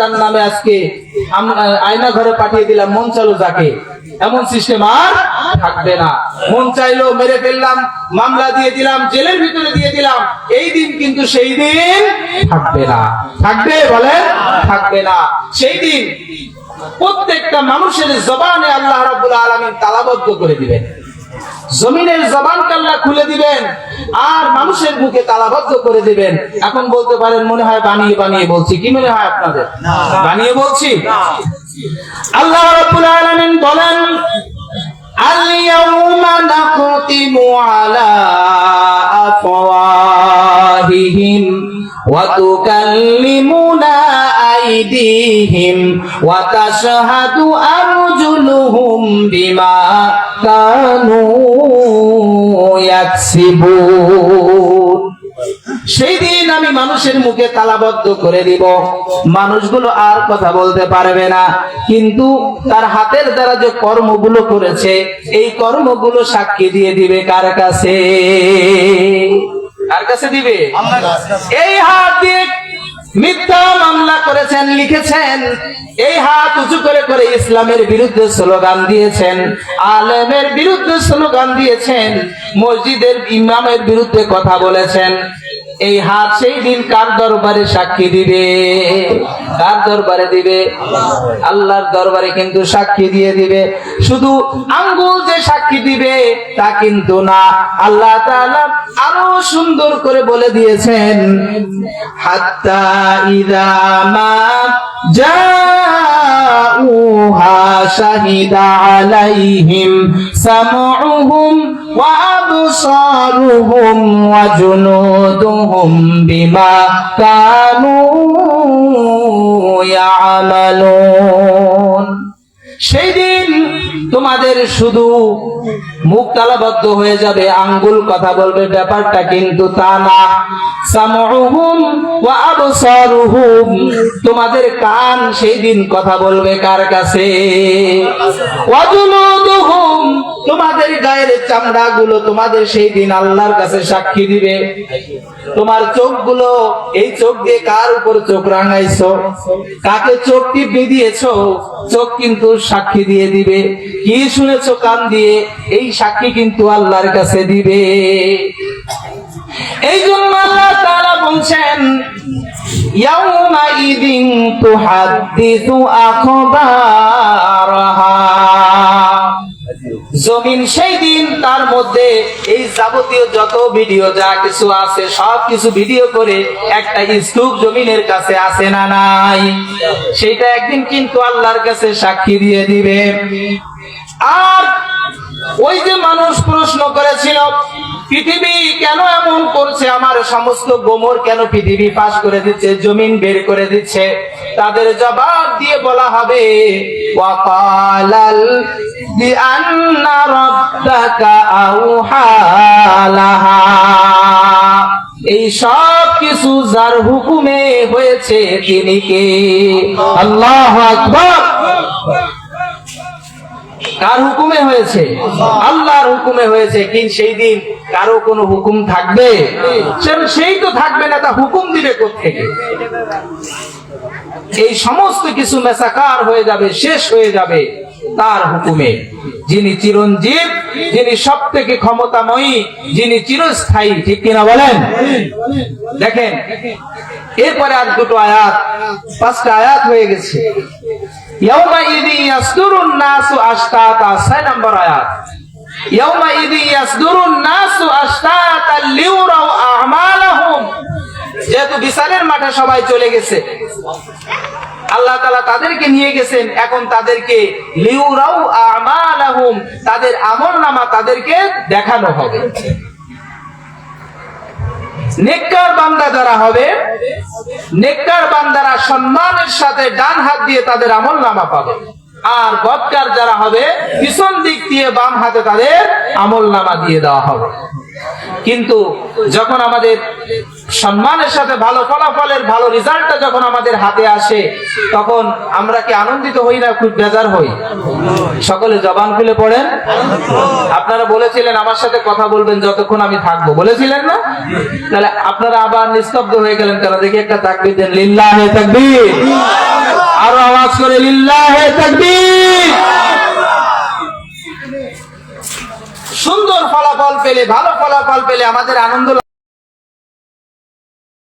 তার নামে আজকে আয়না ঘরে পাঠিয়ে দিলাম, মন চালু যাকে, এমন সিস্টেম আর থাকবে না। মন চাইলো মেরে ফেললাম, মামলা দিয়ে দিলাম, জেলের ভিতরে দিয়ে দিলাম, এই দিন কিন্তু সেই দিন থাকবে না। থাকবে বলেন? থাকবে না। সেই দিন প্রত্যেকটা মানুষের জবানে আল্লাহ রাব্বুল আলামিন তালাবদ্ধ করে দিবেন, জমিনের জবানকে আল্লাহ খুলে দিবেন আর মানুষের মুখে তালাবদ্ধ করে দিবেন। এখন বলতে পারেন মনে হয় বানিয়ে বানিয়ে বলছি, কি মনে হয় আপনাদের বানিয়ে বলছি? আল্লাহ রাব্বুল আলামিন বলেন, আল-ইয়াউমা নাখতিমু আলা আফওয়াহিহিম ওয়া তুকাল্লিমুনা আইদিহিম ওয়া তাশহাদু আরজুলুহুম বিমা কানু ইয়াকসিবুন। সেই দিন আমি মানুষের মুখে তালাবদ্ধ করে দিব, মানুষগুলো আর কথা বলতে পারবে না, কিন্তু তার হাতের দ্বারা যে কর্মগুলো করেছে এই কর্মগুলো সাক্ষী দিয়ে দিবে কার কাছে? কার কাছে দিবে? এই হাত দিয়ে মিথ্যা মামলা করেছেন, লিখেছেন, এই হাত উঁচু করে করে ইসলামের বিরুদ্ধে স্লোগান দিয়েছেন, আলেমের বিরুদ্ধে স্লোগান দিয়েছেন, মসজিদের ইমামের বিরুদ্ধে কথা বলেছেন, এই হাত সেই দিন কার দরবারে সাক্ষী দিবে? কার দরবারে দিবে? আল্লাহর দরবারে কিন্তু সাক্ষী দিয়ে দিবে। শুধু আঙ্গুল যে সাক্ষী দিবে তা কিন্তু না, আল্লাহ তাআলা আরো সুন্দর করে বলে দিয়েছেন, হাত্তা ইযা মা জাউহা শাহিদা আলাইহিম সামউহুম ওয়া আবসারুহুম ওয়া জুনুদুহুম বিমা কানু ইয়ামালুন। সেই দিন তোমাদের শুধু মুখ তালাবদ্ধ হয়ে যাবে, আঙ্গুল কথা বলবে, ব্যাপারটা কিন্তু তা না। সামউহুম ওয়া আবসারুহুম, তোমাদের কান সেই দিন কথা বলবে কার কাছে? ওয়া জুনুদুহুম, তোমাদের গায়ের চামড়াগুলো তোমাদের সেই দিন আল্লাহর কাছে সাক্ষী দিবে। তোমার চোখগুলো, এই চোখ দিয়ে কার উপর চোখ রাঙাইছো, কাকে চোখ টিপে দিয়েছো, চোখ কিন্তু সাক্ষী দিয়ে দিবে। কি শুনেছো কান দিয়ে, এই সাক্ষী কিন্তু আল্লাহর কাছে দিবে। এই জন্য আল্লাহ তাআলা বলছেন, ইয়াউমা ইদিন তুহাদ্দিসু আখবারাহা। জমিন সেই দিন তার মধ্যে এই যাবতীয় যত ভিডিও যা কিছু আছে সব কিছু ভিডিও করে একটা স্তূপ জমিনের কাছে আছে না নাই? সেটা একদিন কিন্তু আল্লাহর কাছে সাক্ষী দিয়ে দিবে। আর ওই যে মানুষ প্রশ্ন করেছিল, পৃথিবী কেন এমন করছে, আমার সমস্ত গোমর কেন পৃথিবী পাশ করে দিচ্ছে, জমিন বের করে দিচ্ছে, তাদের জবাব দিয়ে বলা হবে, ওয়াকালাল বিআন্না রাব্বাকা আওহা লাহা। এই সব কিছু যার হুকুমে হয়েছে তিনি কে? আল্লাহু আকবার। কার হুকুমে হয়েছে? আল্লাহর হুকুমে হয়েছে। কিন্তু সেই দিন কারো কোনো হুকুম থাকবে? সেই তো থাকবে না, তা হুকুম দিবে কোত্থেকে? এই সমস্ত কিছু মেসাকার হয়ে যাবে, শেষ হয়ে যাবে তার হুকুমে। যিনি চিরঞ্জীব, যিনি সব থেকে ক্ষমতাময়ী, যিনি চিরস্থায়ী, ঠিক কিনা বলেন? দেখেন এরপরে আর দুটো আয়াত, 5টা আয়াত হয়ে গেছে। ইয়াউমাইযি ইয়াসদুরুন নাসু আশতাতা, 6 নম্বর আয়াত। ইয়াউমাইযি ইয়াসদুরুন নাসু আশতাতা লিউরাউ আমালাহুম। যেহেতু বিচারের মাঠে সবাই চলে গেছে, আল্লাহ তাআলা তাদেরকে নিয়ে গেছেন, এখন তাদেরকে লিউরাউ আমালাহুম, তাদের আমলনামা তাদেরকে দেখানো হবে। নেককার বান্দা যারা হবে, নেককার বান্দারা সম্মানের সাথে ডান হাত দিয়ে তাদের আমলনামা পাবে, আর বদকার যারা হবে পিছন দিক দিয়ে বাম হাতে তাদের আমলনামা দিয়ে দেওয়া হবে। কিন্তু যখন আমাদের সম্মানের সাথে ভালো ফলাফলের ভালো রেজাল্টটা যখন আমাদের হাতে আসে, তখন আমরা কি আনন্দিত হই না খুব বেজার হই? সকলে জবান খুলে পড়েন। আপনারা বলেছিলেন আমার সাথে কথা বলবেন যতক্ষণ আমি থাকবো, বলেছিলেন না? তাহলে আপনারা আবার নিস্তব্ধ হয়ে গেলেন কেন? দেখি একটা তাকবীর দেন, লিল্লাহি তাকবীর। তাকবীর। সুন্দর ফলাফল পেলে, ভালো ফলাফল পেলে আমাদের আনন্দ